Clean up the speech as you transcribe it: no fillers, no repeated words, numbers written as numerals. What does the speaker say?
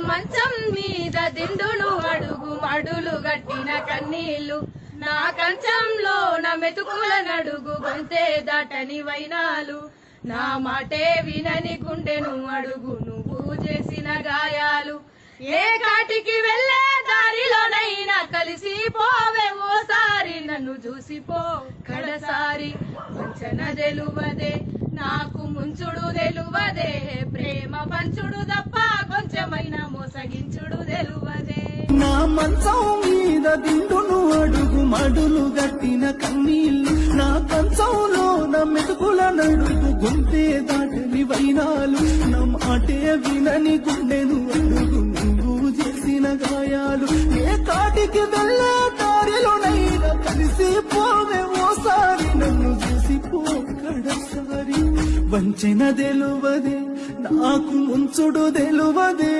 మంచం మీద దిండును అడుగు మడులు గట్టిన కన్నీళ్లు నా కంచంలో నా మెతుకుల నడుగు గొంతే దాటని వైనాలు నా మాటే వినని గుండెను అడుగు నువ్వు చేసిన గాయాలు ఏ కాటికి వెళ్ళే దారిలోనైనా కలిసి పోవే ఓసారి నన్ను చూసిపో కడసారి వంచన తెలువదే నాకు ముంచుడు తెలువదే ప్రేమ పంచుడు తప్ప కొంచెమైన మోసగించుడు తెలువదే నా మంచం మీద దిండును అడుగు మడులు గట్టిన కన్నీళ్లు నా కంచంలో నా మెతుకుల నడుగు గొంతే దాటని వైనాలు నా మాటే వినని గుండెను అడుగు నువ్వు చేసిన గాయాలు ఏ కాటికి వెళ్ళే దారిలోనైనా కలిసి పోవే ఓసారి నన్ను చూసిపో కడసారి వంచెన తెలువదే నాకు ముంచుడు తెలువదే